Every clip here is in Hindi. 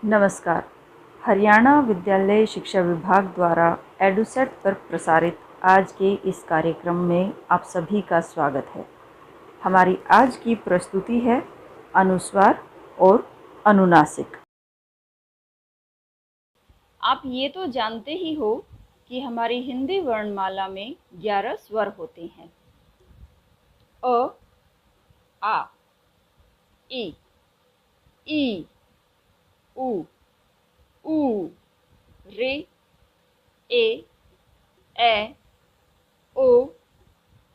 नमस्कार। हरियाणा विद्यालय शिक्षा विभाग द्वारा एडुसेट पर प्रसारित आज के इस कार्यक्रम में आप सभी का स्वागत है। हमारी आज की प्रस्तुति है अनुस्वार और अनुनासिक। आप ये तो जानते ही हो कि हमारी हिंदी वर्णमाला में 11 स्वर होते हैं। अ, आ, ई, ई, उ, ऊ, रे, ए, ओ,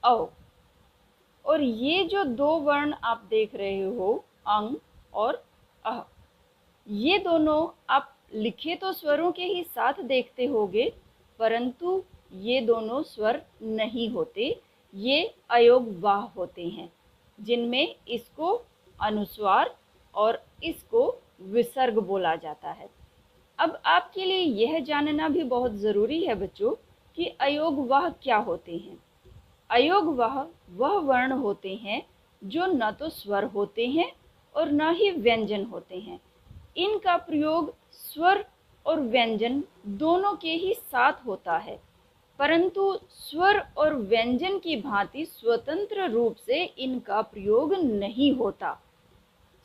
औ। और ये जो दो वर्ण आप देख रहे हो, अंग और अह, ये दोनों आप लिखे तो स्वरों के ही साथ देखते होगे, परंतु ये दोनों स्वर नहीं होते, ये अयोगवाह होते हैं, जिनमें इसको अनुस्वार और इसको विसर्ग बोला जाता है। अब आपके लिए यह जानना भी बहुत ज़रूरी है बच्चों कि अयोगवाह क्या होते हैं। अयोगवाह वह वर्ण होते हैं जो न तो स्वर होते हैं और न ही व्यंजन होते हैं। इनका प्रयोग स्वर और व्यंजन दोनों के ही साथ होता है, परंतु स्वर और व्यंजन की भांति स्वतंत्र रूप से इनका प्रयोग नहीं होता।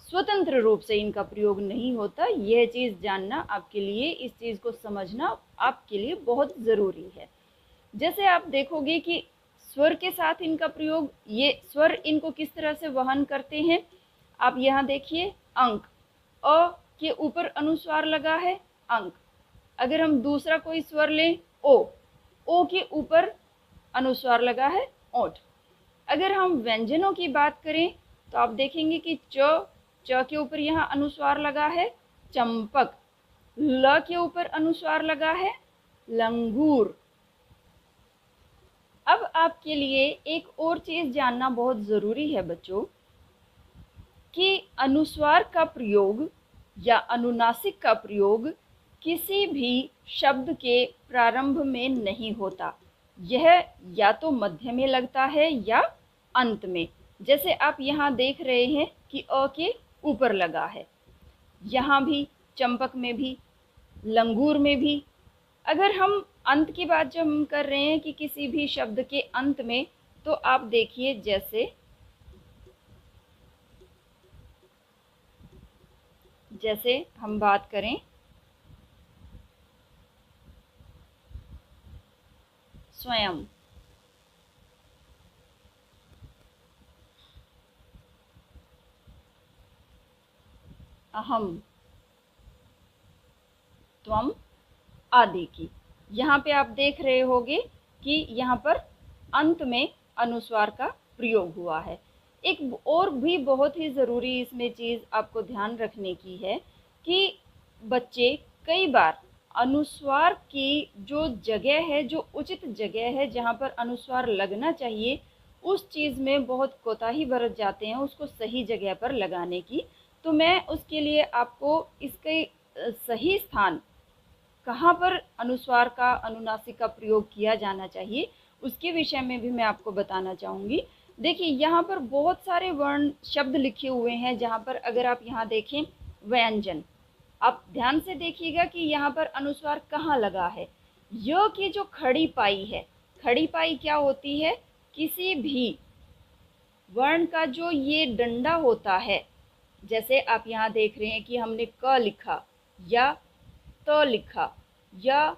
स्वतंत्र रूप से इनका प्रयोग नहीं होता, यह चीज़ जानना आपके लिए, इस चीज़ को समझना आपके लिए बहुत ज़रूरी है। जैसे आप देखोगे कि स्वर के साथ इनका प्रयोग, ये स्वर इनको किस तरह से वहन करते हैं। आप यहाँ देखिए, अंक, अ के ऊपर अनुस्वार लगा है, अंक। अगर हम दूसरा कोई स्वर लें, ओ के ऊपर अनुस्वार लगा है, ओठ। अगर हम व्यंजनों की बात करें तो आप देखेंगे कि च के ऊपर यहाँ अनुस्वार लगा है, चंपक। ल के ऊपर अनुस्वार लगा है, लंगूर। अब आपके लिए एक और चीज़ जानना बहुत ज़रूरी है बच्चों कि अनुस्वार का प्रयोग या अनुनासिक का प्रयोग किसी भी शब्द के प्रारंभ में नहीं होता। यह या तो मध्य में लगता है या अंत में। जैसे आप यहाँ देख रहे हैं कि अ के ऊपर लगा है, यहाँ भी, चंपक में भी, लंगूर में भी। अगर हम अंत की बात जब हम कर रहे हैं कि किसी भी शब्द के अंत में, तो आप देखिए, जैसे हम बात करें स्वयं, अहम, त्वम आदि की। यहाँ पे आप देख रहे होंगे कि यहाँ पर अंत में अनुस्वार का प्रयोग हुआ है। एक और भी बहुत ही ज़रूरी इसमें चीज़ आपको ध्यान रखने की है कि बच्चे कई बार अनुस्वार की जो जगह है, जो उचित जगह है जहाँ पर अनुस्वार लगना चाहिए, उस चीज़ में बहुत कोताही बरत जाते हैं उसको सही जगह पर लगाने की। तो मैं उसके लिए आपको इसके सही स्थान, कहाँ पर अनुस्वार का, अनुनासिक का प्रयोग किया जाना चाहिए, उसके विषय में भी मैं आपको बताना चाहूँगी। देखिए, यहाँ पर बहुत सारे वर्ण शब्द लिखे हुए हैं, जहाँ पर अगर आप यहाँ देखें व्यंजन, आप ध्यान से देखिएगा कि यहाँ पर अनुस्वार कहाँ लगा है। य की जो खड़ी पाई है, खड़ी पाई क्या होती है? किसी भी वर्ण का जो ये डंडा होता है, जैसे आप यहाँ देख रहे हैं कि हमने क लिखा या त लिखा या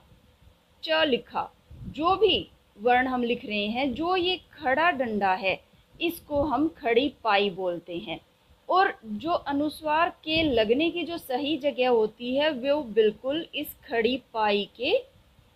च लिखा, जो भी वर्ण हम लिख रहे हैं, जो ये खड़ा डंडा है, इसको हम खड़ी पाई बोलते हैं। और जो अनुस्वार के लगने की जो सही जगह होती है, वो बिल्कुल इस खड़ी पाई के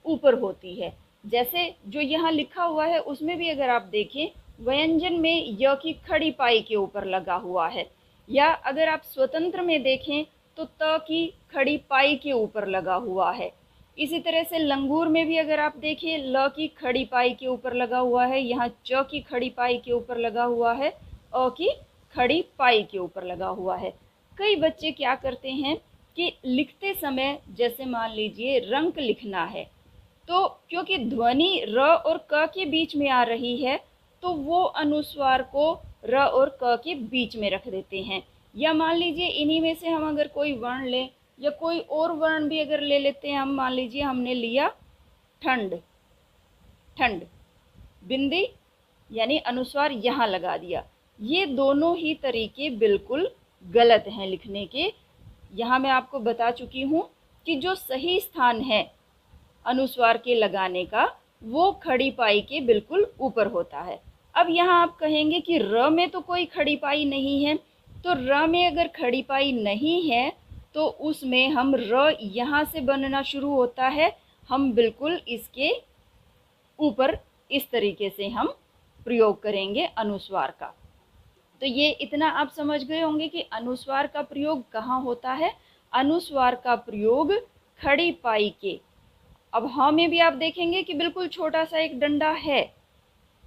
ऊपर होती है। जैसे जो यहाँ लिखा हुआ है उसमें भी अगर आप देखें, व्यंजन में य की खड़ी पाई के ऊपर लगा हुआ है, या अगर आप स्वतंत्र में देखें तो त की खड़ी पाई के ऊपर लगा हुआ है। इसी तरह से लंगूर में भी अगर आप देखें, ल की खड़ी पाई के ऊपर लगा हुआ है, यहाँ च की खड़ी पाई के ऊपर लगा हुआ है, अ की खड़ी पाई के ऊपर लगा हुआ है। कई बच्चे क्या करते हैं कि लिखते समय, जैसे मान लीजिए रंक लिखना है, तो क्योंकि ध्वनि र और क के बीच में आ रही है, तो वो अनुस्वार को र और क के बीच में रख देते हैं। या मान लीजिए इन्हीं में से हम अगर कोई वर्ण लें, या कोई और वर्ण भी अगर ले लेते हैं हम, मान लीजिए हमने लिया ठंड, ठंड, बिंदी यानी अनुस्वार यहाँ लगा दिया, ये दोनों ही तरीके बिल्कुल गलत हैं लिखने के। यहाँ मैं आपको बता चुकी हूँ कि जो सही स्थान है अनुस्वार के लगाने का वो खड़ी पाई के बिल्कुल ऊपर होता है। अब यहाँ आप कहेंगे कि र में तो कोई खड़ी पाई नहीं है, तो र में अगर खड़ी पाई नहीं है तो उसमें हम र यहाँ से बनना शुरू होता है, हम बिल्कुल इसके ऊपर इस तरीके से हम प्रयोग करेंगे अनुस्वार का। तो ये इतना आप समझ गए होंगे कि अनुस्वार का प्रयोग कहाँ होता है। अनुस्वार का प्रयोग खड़ी पाई के, अब हाँ में भी आप देखेंगे कि बिल्कुल छोटा सा एक डंडा है,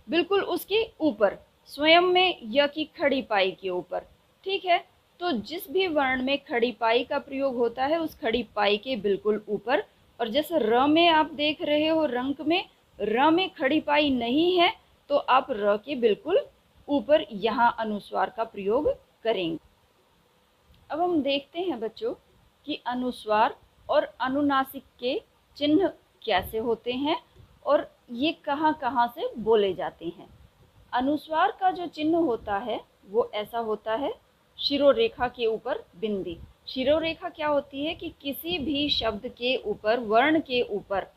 बिल्कुल उसके ऊपर, स्वयं में य की खड़ी पाई के ऊपर, ठीक है। तो जिस भी वर्ण में खड़ी पाई का प्रयोग होता है उस खड़ी पाई के बिल्कुल ऊपर, और जैसे र में आप देख रहे हो रंक में, र में खड़ी पाई नहीं है तो आप र के बिल्कुल ऊपर यहाँ अनुस्वार का प्रयोग करेंगे। अब हम देखते हैं बच्चों कि अनुस्वार और अनुनासिक के चिन्ह कैसे होते हैं और ये कहाँ कहाँ से बोले जाते हैं। अनुस्वार का जो चिन्ह होता है वो ऐसा होता है, शिरोरेखा के ऊपर बिंदी। शिरोरेखा क्या होती है कि किसी भी शब्द के ऊपर, वर्ण के ऊपर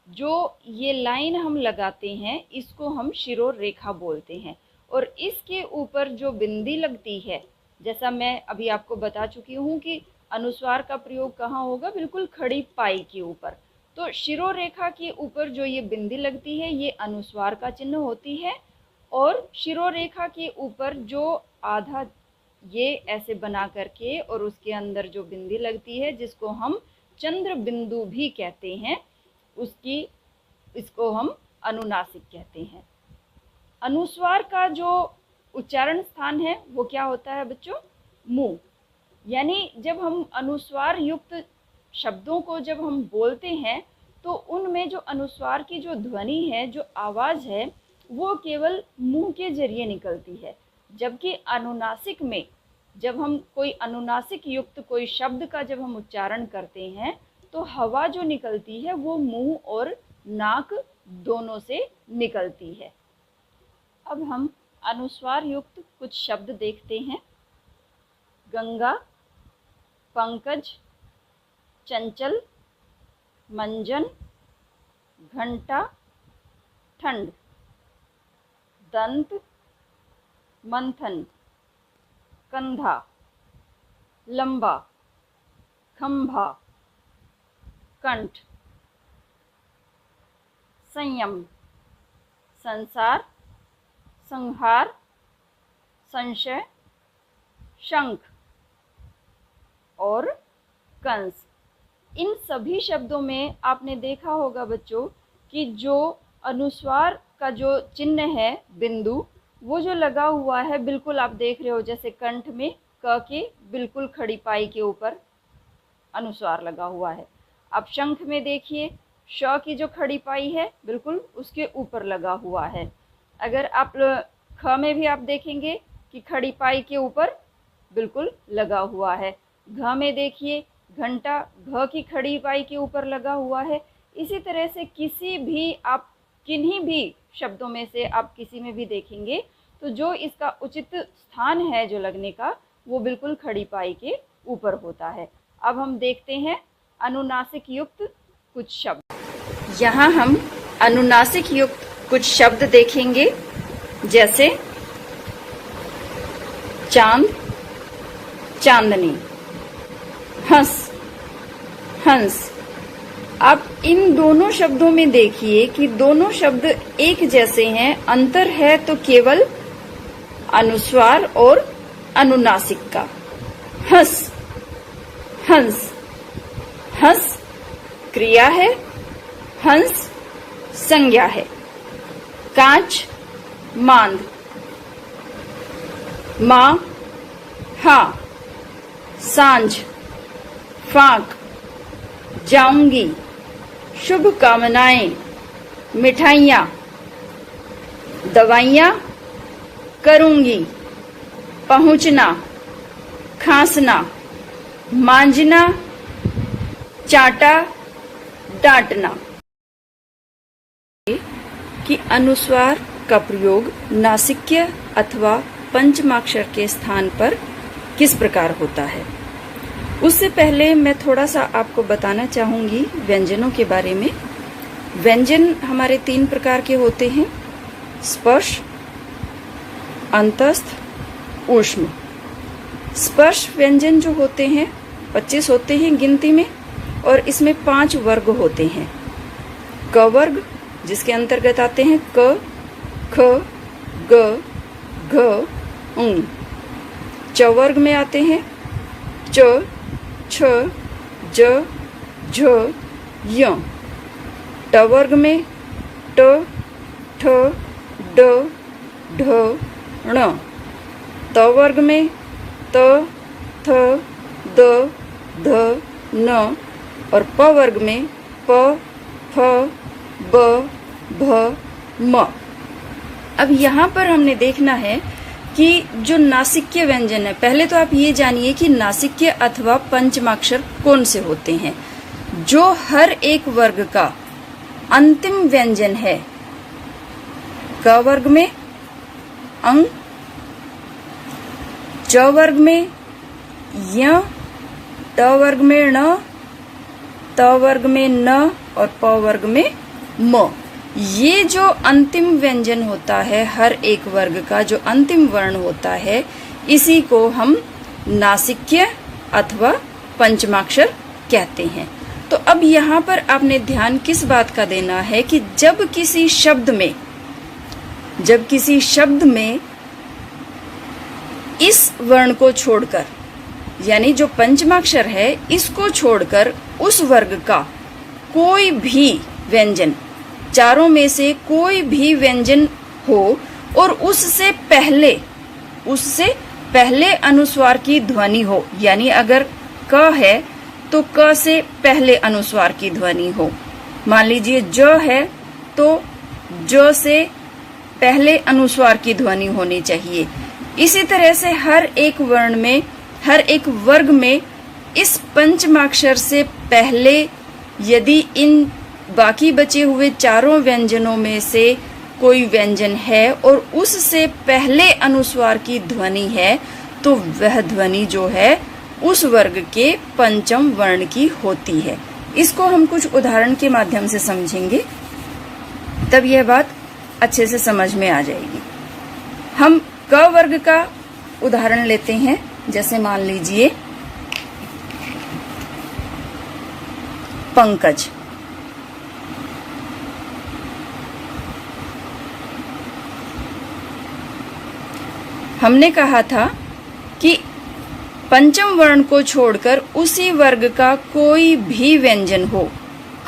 जो ये लाइन हम लगाते हैं इसको हम शिरोरेखा बोलते हैं, और इसके ऊपर जो बिंदी लगती है, जैसा मैं अभी आपको बता चुकी हूँ कि अनुस्वार का प्रयोग कहाँ होगा, बिल्कुल खड़ी पाई के ऊपर। तो शिरोरेखा के ऊपर जो ये बिंदी लगती है ये अनुस्वार का चिन्ह होती है, और शिरोरेखा के ऊपर जो आधा ये ऐसे बना करके और उसके अंदर जो बिंदी लगती है जिसको हम चंद्र बिंदु भी कहते हैं, इसको हम अनुनासिक कहते हैं। अनुस्वार का जो उच्चारण स्थान है वो क्या होता है बच्चों, मुंह। यानी जब हम अनुस्वार युक्त शब्दों को जब हम बोलते हैं तो उनमें जो अनुस्वार की जो ध्वनि है, जो आवाज़ है, वो केवल मुंह के जरिए निकलती है। जबकि अनुनासिक में जब हम कोई अनुनासिक युक्त कोई शब्द का जब हम उच्चारण करते हैं तो हवा जो निकलती है वो मुंह और नाक दोनों से निकलती है। अब हम अनुस्वार युक्त कुछ शब्द देखते हैं। गंगा, पंकज, चंचल, मंजन, घंटा, ठंड, दंत, मंथन, कंधा, लंबा, खंभा, कंठ, संयम, संसार, संहार, संशय, शंख और कंस। इन सभी शब्दों में आपने देखा होगा बच्चों कि जो अनुस्वार का जो चिन्ह है बिंदु, वो जो लगा हुआ है बिल्कुल आप देख रहे हो, जैसे कंठ में क के बिल्कुल खड़ी पाई के ऊपर अनुस्वार लगा हुआ है। अब शंख में देखिए श की जो खड़ी पाई है बिल्कुल उसके ऊपर लगा हुआ है। अगर आप ख में भी आप देखेंगे कि खड़ी पाई के ऊपर बिल्कुल लगा हुआ है। घ में देखिए घंटा घ की खड़ी पाई के ऊपर लगा हुआ है। इसी तरह से किसी भी आप किन्हीं भी शब्दों में से आप किसी में भी देखेंगे तो जो इसका उचित स्थान है जो लगने का वो बिल्कुल खड़ी पाई के ऊपर होता है। अब हम देखते हैं अनुनासिक युक्त कुछ शब्द। यहाँ हम अनुनासिक युक्त कुछ शब्द देखेंगे, जैसे चांद, चांदनी, हंस, हंस। आप इन दोनों शब्दों में देखिए कि दोनों शब्द एक जैसे हैं, अंतर है तो केवल अनुस्वार और अनुनासिक का। हंस, हंस, हंस क्रिया है, हंस संज्ञा है। कांच, मांद, माँ, हाँ, सांझ, फाक, जाऊंगी, शुभ कामनाएं, मिठाइयाँ, दवाइयाँ, करूंगी, पहुंचना, खांसना, मांजना, चाटा, डांटना। कि अनुस्वार का प्रयोग नासिक्य अथवा पंचमाक्षर के स्थान पर किस प्रकार होता है। उससे पहले मैं थोड़ा सा आपको बताना चाहूंगी व्यंजनों के बारे में। व्यंजन हमारे 3 प्रकार के होते हैं, स्पर्श, अंतस्थ, ऊष्म। स्पर्श व्यंजन जो होते हैं 25 होते हैं गिनती में, और इसमें 5 वर्ग होते हैं। क वर्ग, जिसके अंतर्गत आते हैं क, ख, ग, घ, ङ। च वर्ग में आते हैं च, छ, ज, झ, य। ट वर्ग में ट, ठ, ड, ढ, ण। त वर्ग में त, थ, द, ध, न। और प वर्ग में प, फ, ब, भ, म। अब यहाँ पर हमने देखना है कि जो नासिक्य व्यंजन है, पहले तो आप ये जानिए कि नासिक्य अथवा पंचमाक्षर कौन से होते हैं। जो हर एक वर्ग का अंतिम व्यंजन है, क वर्ग में अंग, च वर्ग में य, ट वर्ग में ण, त वर्ग में न, और प वर्ग में म। ये जो अंतिम व्यंजन होता है, हर एक वर्ग का जो अंतिम वर्ण होता है, इसी को हम नासिक्य अथवा पंचमाक्षर कहते हैं। तो अब यहाँ पर आपने ध्यान किस बात का देना है कि जब किसी शब्द में इस वर्ण को छोड़कर, यानी जो पंचमाक्षर है इसको छोड़कर उस वर्ग का कोई भी व्यंजन, चारों में से कोई भी व्यंजन हो और उससे पहले अनुस्वार की ध्वनि हो, यानी अगर क है तो क से पहले अनुस्वार की ध्वनि हो। मान लीजिए ज है तो ज से पहले अनुस्वार की ध्वनि होनी चाहिए। इसी तरह से हर एक वर्ण में, हर एक वर्ग में इस पंचमाक्षर से पहले यदि इन बाकी बचे हुए चारों व्यंजनों में से कोई व्यंजन है और उससे पहले अनुस्वार की ध्वनि है, तो वह ध्वनि जो है उस वर्ग के पंचम वर्ण की होती है। इसको हम कुछ उदाहरण के माध्यम से समझेंगे, तब यह बात अच्छे से समझ में आ जाएगी। हम क वर्ग का उदाहरण लेते हैं। जैसे मान लीजिए पंकज। हमने कहा था कि पंचम वर्ण को छोड़कर उसी वर्ग का कोई भी व्यंजन हो,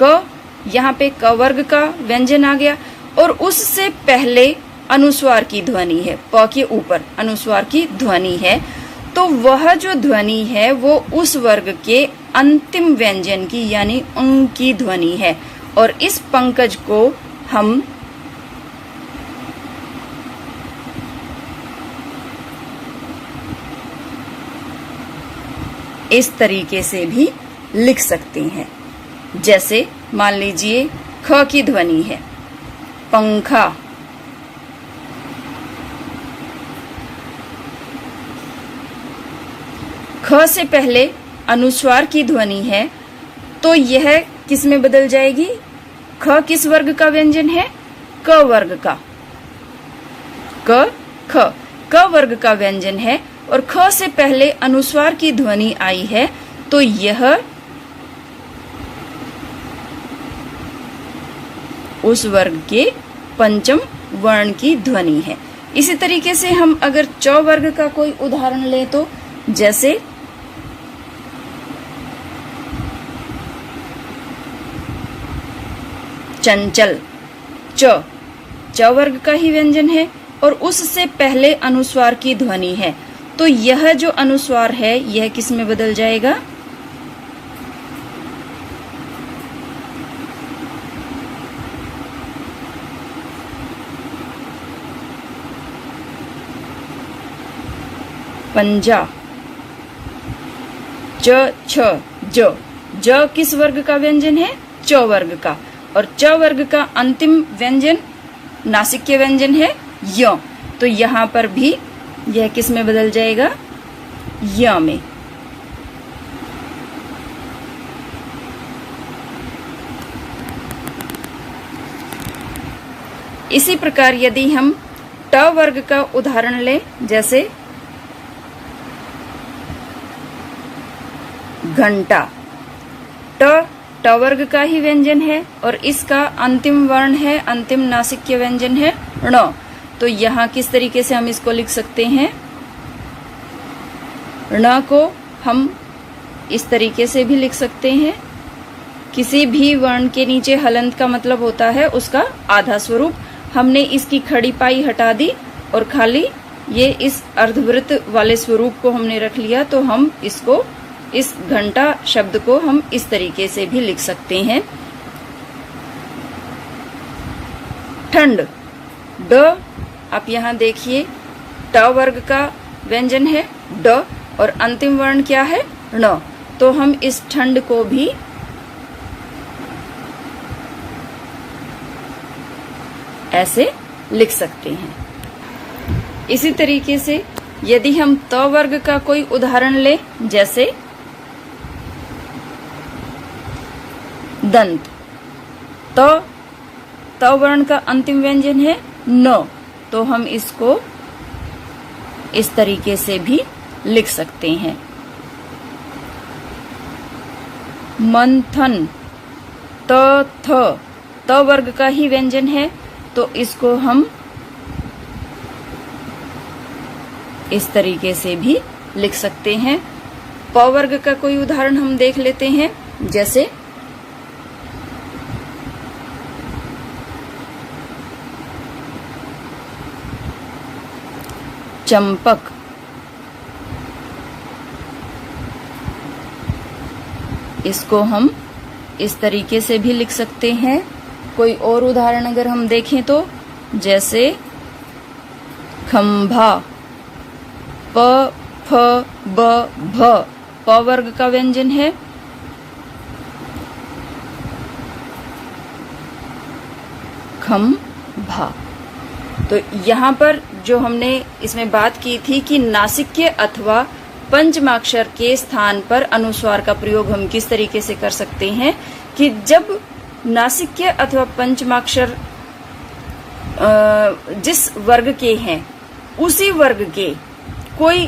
क, यहाँ पे क वर्ग का व्यंजन आ गया और उससे पहले अनुस्वार की ध्वनि है, प के ऊपर अनुस्वार की ध्वनि है, तो वह जो ध्वनि है वो उस वर्ग के अंतिम व्यंजन की यानी उंग की ध्वनि है। और इस पंकज को हम इस तरीके से भी लिख सकते हैं। जैसे मान लीजिए ख की ध्वनि है, पंखा। ख से पहले अनुस्वार की ध्वनि है, तो यह किस में बदल जाएगी? ख किस वर्ग का व्यंजन है? क वर्ग का। क वर्ग का व्यंजन है और ख से पहले अनुस्वार की ध्वनि आई है, तो यह उस वर्ग के पंचम वर्ण की ध्वनि है। इसी तरीके से हम अगर च वर्ग का कोई उदाहरण लें तो जैसे चंचल। च वर्ग का ही व्यंजन है और उससे पहले अनुस्वार की ध्वनि है, तो यह जो अनुस्वार है यह किस में बदल जाएगा? पंजा। च छ ज। ज किस वर्ग का व्यंजन है? च वर्ग का। और च वर्ग का अंतिम व्यंजन नासिक्य व्यंजन है य। तो यहाँ पर भी यह किस में बदल जाएगा? य में। इसी प्रकार यदि हम ट वर्ग का उदाहरण लें, जैसे घंटा, ट वर्ग का ही व्यंजन है और इसका अंतिम वर्ण है, अंतिम नासिक्य व्यंजन है ण। तो यहाँ किस तरीके से हम इसको लिख सकते हैं? ण को हम इस तरीके से भी लिख सकते हैं। किसी भी वर्ण के नीचे हलंत का मतलब होता है उसका आधा स्वरूप। हमने इसकी खड़ी पाई हटा दी और खाली ये इस अर्धवृत्त वाले स्वरूप को हमने रख लिया, तो हम इसको, इस घंटा शब्द को हम इस तरीके से भी लिख सकते हैं। ठंड, ड, आप यहाँ देखिए ट वर्ग का व्यंजन है ड और अंतिम वर्ण क्या है? ण। तो हम इस ठंड को भी ऐसे लिख सकते हैं। इसी तरीके से यदि हम त वर्ग का कोई उदाहरण लें, जैसे दंत, त वर्ण का अंतिम व्यंजन है न, तो हम इसको इस तरीके से भी लिख सकते हैं। मंथन, त वर्ग का ही व्यंजन है, तो इसको हम इस तरीके से भी लिख सकते हैं। प वर्ग का कोई उदाहरण हम देख लेते हैं, जैसे चंपक, इसको हम इस तरीके से भी लिख सकते हैं। कोई और उदाहरण अगर हम देखें तो, जैसे खंभा, प फ ब भ, प वर्ग का व्यंजन है। खंभा। तो यहाँ पर जो हमने इसमें बात की थी कि नासिक्य अथवा पंचमाक्षर के स्थान पर अनुस्वार का प्रयोग हम किस तरीके से कर सकते हैं, कि जब नासिक्य अथवा पंचमाक्षर जिस वर्ग के हैं उसी वर्ग के कोई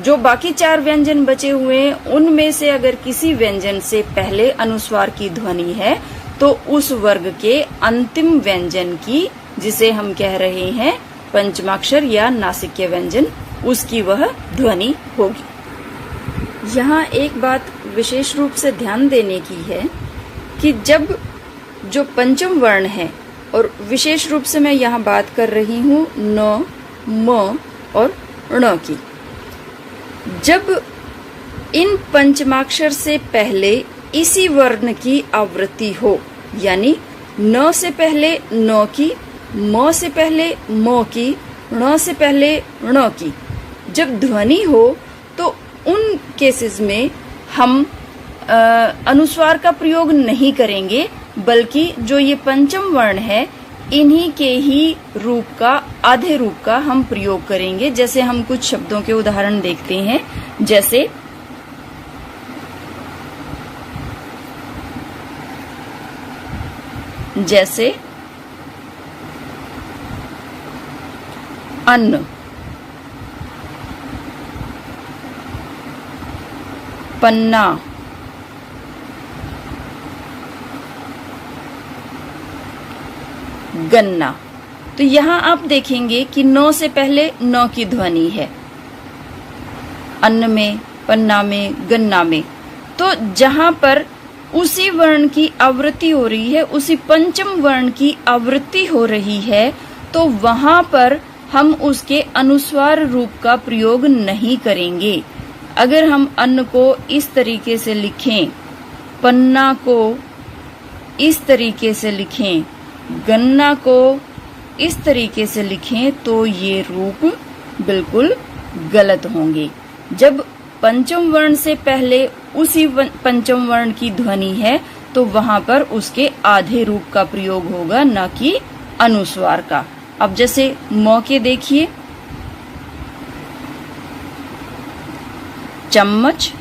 जो बाकी चार व्यंजन बचे हुए हैं उनमें से अगर किसी व्यंजन से पहले अनुस्वार की ध्वनि है तो उस वर्ग के अंतिम व्यंजन की, जिसे हम कह रहे हैं पंचमाक्षर या नासिक्य व्यंजन, उसकी वह ध्वनि होगी। यहाँ एक बात विशेष रूप से ध्यान देने की है कि जब जो पंचम वर्ण है, और विशेष रूप से मैं यहाँ बात कर रही हूँ न, म और ण की, जब इन पंचमाक्षर से पहले इसी वर्ण की आवृत्ति हो, यानी न से पहले न की, म से पहले म की, ण से पहले ण की, जब ध्वनि हो तो उन केसेस में हम अनुस्वार का प्रयोग नहीं करेंगे, बल्कि जो ये पंचम वर्ण है इन्हीं के ही रूप का, आधे रूप का हम प्रयोग करेंगे। जैसे हम कुछ शब्दों के उदाहरण देखते हैं, जैसे अन्न, पन्ना, गन्ना। तो यहाँ आप देखेंगे कि न से पहले न की ध्वनि है अन्न में, पन्ना में, गन्ना में। तो जहाँ पर उसी वर्ण की आवृत्ति हो रही है, उसी पंचम वर्ण की आवृत्ति हो रही है, तो वहां पर हम उसके अनुस्वार रूप का प्रयोग नहीं करेंगे। अगर हम अन्न को इस तरीके से लिखें, पन्ना को इस तरीके से लिखें, गन्ना को इस तरीके से लिखें, तो ये रूप बिल्कुल गलत होंगे। जब पंचम वर्ण से पहले उसी पंचम वर्ण की ध्वनि है तो वहां पर उसके आधे रूप का प्रयोग होगा, न कि अनुस्वार का। अब जैसे म के देखिए, चम्मच,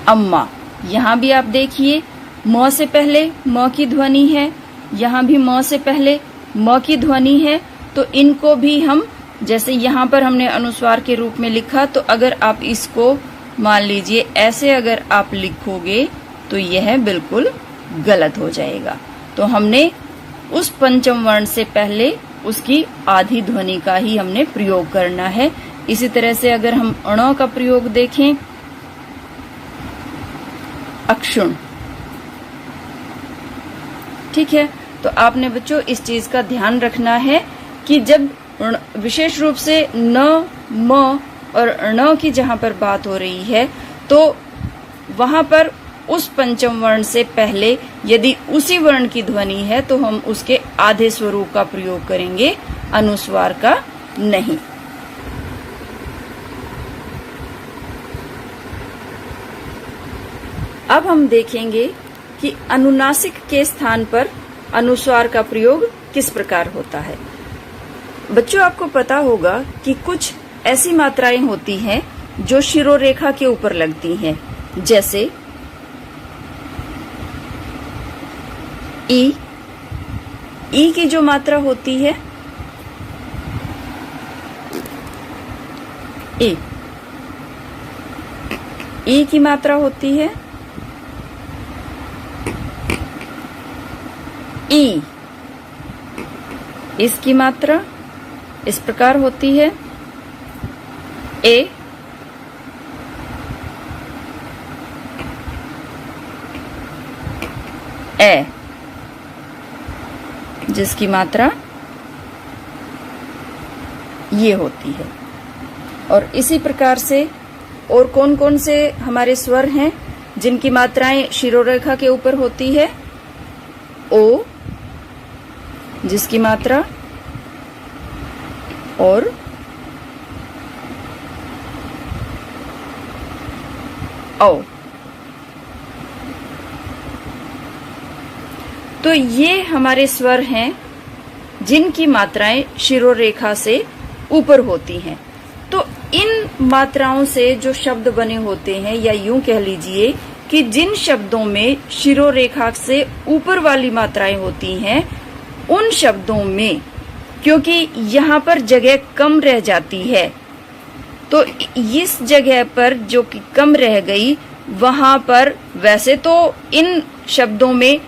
अम्मा। यहाँ भी आप देखिए म से पहले म की ध्वनि है, यहाँ भी म से पहले म की ध्वनि है, तो इनको भी हम, जैसे यहाँ पर हमने अनुस्वार के रूप में लिखा, तो अगर आप इसको मान लीजिए ऐसे अगर आप लिखोगे तो यह बिल्कुल गलत हो जाएगा। तो हमने उस पंचम वर्ण से पहले उसकी आधी ध्वनि का ही हमने प्रयोग करना है। इसी तरह से अगर हम अण का प्रयोग देखें, अक्षुण, ठीक है। तो आपने बच्चों इस चीज का ध्यान रखना है कि जब विशेष रूप से न, म और ण की जहां पर बात हो रही है तो वहां पर उस पंचम वर्ण से पहले यदि उसी वर्ण की ध्वनि है तो हम उसके आधे स्वरूप का प्रयोग करेंगे, अनुस्वार का नहीं। अब हम देखेंगे कि अनुनासिक के स्थान पर अनुस्वार का प्रयोग किस प्रकार होता है। बच्चों आपको पता होगा कि कुछ ऐसी मात्राएं होती हैं जो शिरोरेखा के ऊपर लगती हैं, जैसे ई। ई की जो मात्रा होती है ई की मात्रा होती है ई। इसकी मात्रा इस प्रकार होती है ए। ए, जिसकी मात्रा ये होती है। और इसी प्रकार से और कौन कौन से हमारे स्वर हैं जिनकी मात्राएं शिरोरेखा के ऊपर होती है? ओ, जिसकी मात्रा और औ। तो ये हमारे स्वर हैं जिनकी मात्राएं शिरोरेखा से ऊपर होती हैं। तो इन मात्राओं से जो शब्द बने होते हैं, या यूं कह लीजिए कि जिन शब्दों में शिरोरेखा से ऊपर वाली मात्राएं होती हैं, उन शब्दों में क्योंकि यहाँ पर जगह कम रह जाती है, तो इस जगह पर जो कि कम रह गई, वहां पर वैसे तो इन शब्दों में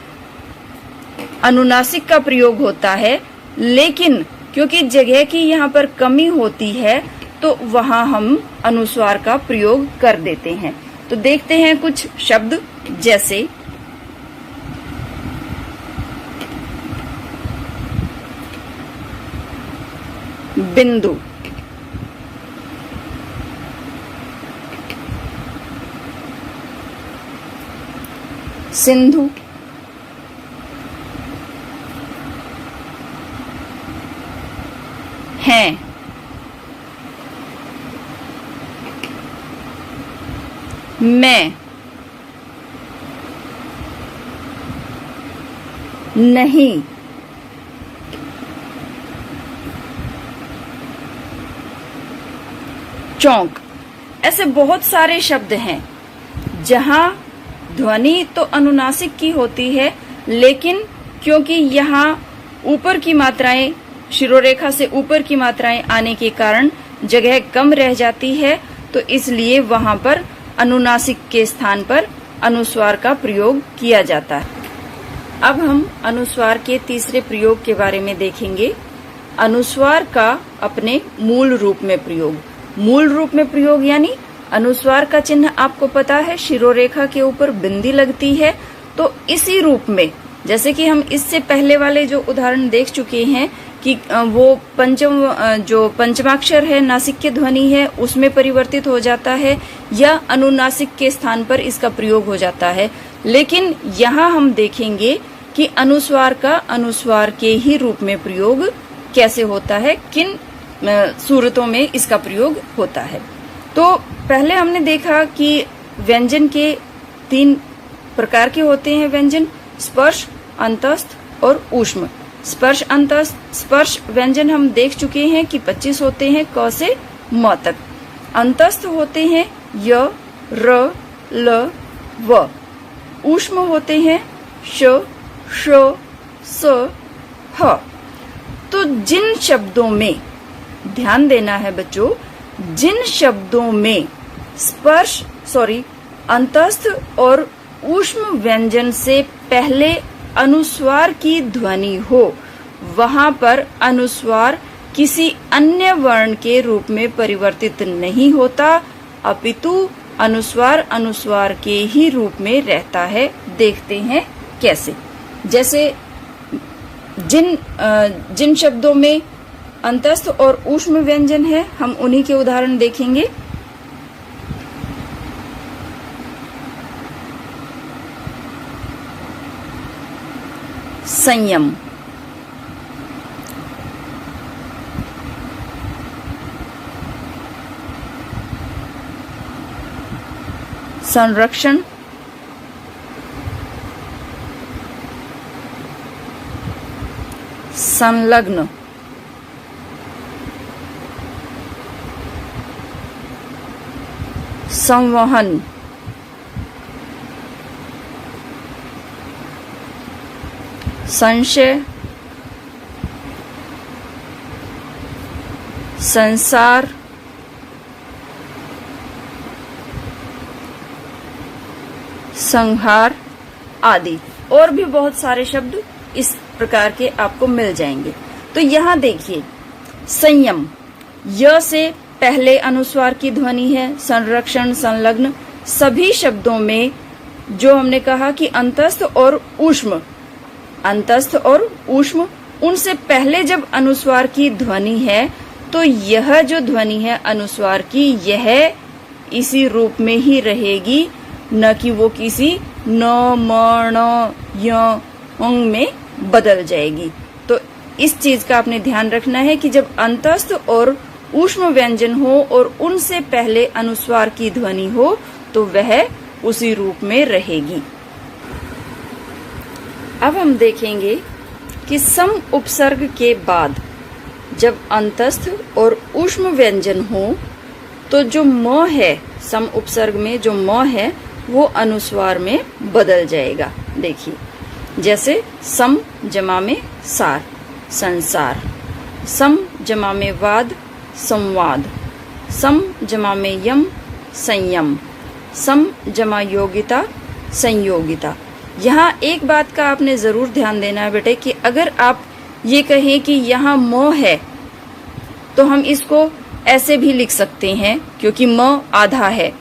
अनुनासिक का प्रयोग होता है, लेकिन क्योंकि जगह की यहाँ पर कमी होती है तो वहां हम अनुस्वार का प्रयोग कर देते हैं। तो देखते हैं कुछ शब्द, जैसे बिंदु, सिंधु, हैं, मैं, नहीं, चौंक। ऐसे बहुत सारे शब्द हैं जहां ध्वनि तो अनुनासिक की होती है, लेकिन क्योंकि यहाँ ऊपर की मात्राएं, शिरोरेखा से ऊपर की मात्राएं आने के कारण जगह कम रह जाती है, तो इसलिए वहां पर अनुनासिक के स्थान पर अनुस्वार का प्रयोग किया जाता है। अब हम अनुस्वार के तीसरे प्रयोग के बारे में देखेंगे, अनुस्वार का अपने मूल रूप में प्रयोग। मूल रूप में प्रयोग यानी अनुस्वार का चिन्ह आपको पता है, शिरोरेखा के ऊपर बिंदी लगती है, तो इसी रूप में, जैसे कि हम इससे पहले वाले जो उदाहरण देख चुके हैं कि वो जो पंचमाक्षर है, नासिक्य ध्वनि है, उसमें परिवर्तित हो जाता है या अनुनासिक के स्थान पर इसका प्रयोग हो जाता है। लेकिन यहाँ हम देखेंगे कि अनुस्वार का अनुस्वार के ही रूप में प्रयोग कैसे होता है, किन सूरतों में इसका प्रयोग होता है। तो पहले हमने देखा कि व्यंजन के 3 प्रकार के होते हैं व्यंजन, स्पर्श, अंतस्थ और ऊष्म। स्पर्श अंतस्थ स्पर्श व्यंजन हम देख चुके हैं कि 25 होते हैं क से म तक। अंतस्थ होते हैं य, र, ल, व। ऊष्म होते हैं श, श, स, ह। तो जिन शब्दों में ध्यान देना है बच्चों, जिन शब्दों में अंतस्थ और ऊष्म व्यंजन से पहले अनुस्वार की ध्वनि हो, वहां पर अनुस्वार किसी अन्य वर्ण के रूप में परिवर्तित नहीं होता, अपितु अनुस्वार अनुस्वार के ही रूप में रहता है। देखते हैं कैसे। जैसे जिन शब्दों में अंतस्थ और ऊष्म व्यंजन है, हम उन्हीं के उदाहरण देखेंगे। संयम, संरक्षण, संलग्न, संवहन, संशय, संसार, संहार आदि और भी बहुत सारे शब्द इस प्रकार के आपको मिल जाएंगे। तो यहाँ देखिए, संयम, य से पहले अनुस्वार की ध्वनि है। संरक्षण, संलग्न, सभी शब्दों में जो हमने कहा कि अंतस्थ और ऊष्म, उनसे पहले जब अनुस्वार की ध्वनि है, तो यह जो ध्वनि है अनुस्वार की, यह इसी रूप में ही रहेगी, न कि वो किसी न, म, ण, य, अंग में बदल जाएगी। तो इस चीज का आपने ध्यान रखना है कि जब अंतस्थ और ऊष्म व्यंजन हो और उनसे पहले अनुस्वार की ध्वनि हो, तो वह उसी रूप में रहेगी। अब हम देखेंगे कि सम उपसर्ग के बाद जब अंतस्थ और ऊष्म व्यंजन हो, तो जो म है, सम उपसर्ग में जो म है, वो अनुस्वार में बदल जाएगा। देखिए, जैसे सम जमा में सार, संसार, सम जमा में वाद, संवाद, सम जमा में यम, संयम, सम जमा योगिता, संयोगिता। यहाँ एक बात का आपने जरूर ध्यान देना है बेटे कि अगर आप ये कहें कि यहाँ म है, तो हम इसको ऐसे भी लिख सकते हैं, क्योंकि म आधा है।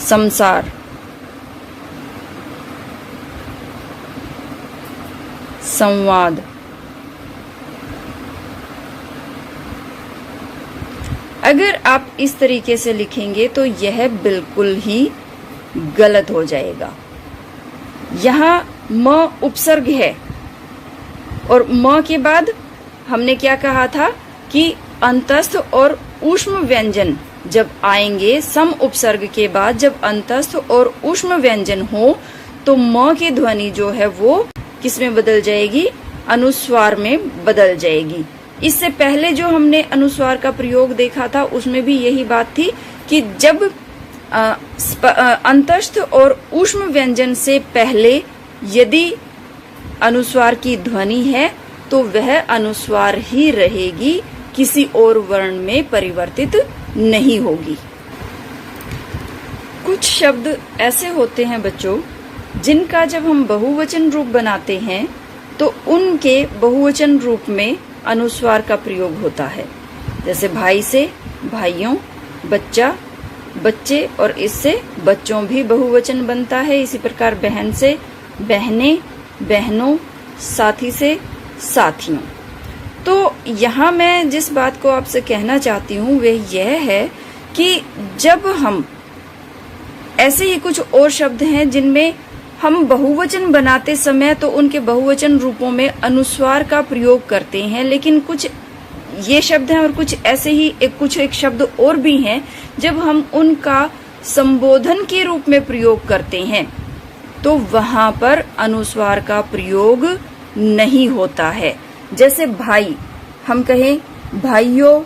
संसार, संवाद। अगर आप इस तरीके से लिखेंगे तो यह बिल्कुल ही गलत हो जाएगा। यहाँ म उपसर्ग है और म के बाद हमने क्या कहा था कि अंतस्थ और ऊष्म व्यंजन जब आएंगे, सम उपसर्ग के बाद जब अंतस्थ और ऊष्म व्यंजन हो, तो म की ध्वनि जो है वो किस में बदल जाएगी? अनुस्वार में बदल जाएगी। इससे पहले जो हमने अनुस्वार का प्रयोग देखा था, उसमें भी यही बात थी कि जब अंतस्थ और ऊष्म व्यंजन से पहले यदि अनुस्वार की ध्वनि है, तो वह अनुस्वार ही रहेगी, किसी और वर्ण में परिवर्तित नहीं होगी। कुछ शब्द ऐसे होते हैं बच्चों, जिनका जब हम बहुवचन रूप बनाते हैं तो उनके बहुवचन रूप में अनुस्वार का प्रयोग होता है। जैसे भाई से भाइयों, बच्चा बच्चे, और इससे बच्चों भी बहुवचन बनता है। इसी प्रकार बहन से बहनें, बहनों, साथी से साथियों। तो यहाँ मैं जिस बात को आपसे कहना चाहती हूँ वह यह है कि जब हम ऐसे ही कुछ और शब्द हैं जिनमें हम बहुवचन बनाते समय तो उनके बहुवचन रूपों में अनुस्वार का प्रयोग करते हैं, लेकिन कुछ ये शब्द हैं और कुछ ऐसे ही एक शब्द और भी हैं जब हम उनका संबोधन के रूप में प्रयोग करते हैं तो वहां पर अनुस्वार का प्रयोग नहीं होता है। जैसे भाई, हम कहें भाइयों,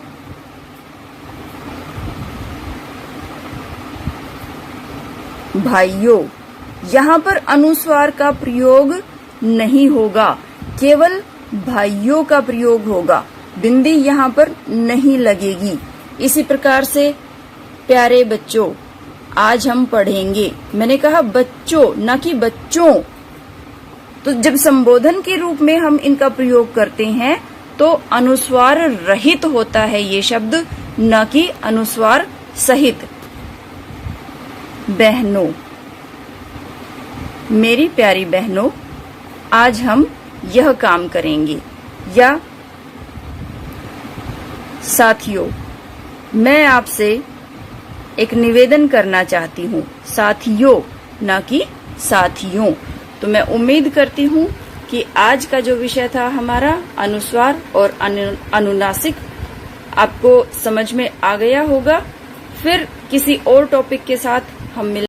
भाइयों, यहाँ पर अनुस्वार का प्रयोग नहीं होगा, केवल भाइयों का प्रयोग होगा, बिंदी यहाँ पर नहीं लगेगी। इसी प्रकार से प्यारे बच्चों, आज हम पढ़ेंगे, मैंने कहा बच्चों न कि बच्चों, तो जब संबोधन के रूप में हम इनका प्रयोग करते हैं तो अनुस्वार रहित होता है ये शब्द, न कि अनुस्वार सहित। बहनों, मेरी प्यारी बहनों, आज हम यह काम करेंगे। या साथियों, मैं आपसे एक निवेदन करना चाहती हूँ, साथियों न कि साथियों। तो मैं उम्मीद करती हूँ कि आज का जो विषय था हमारा अनुस्वार और अनुनासिक आपको समझ में आ गया होगा। फिर किसी और टॉपिक के साथ हम मिलेंगे।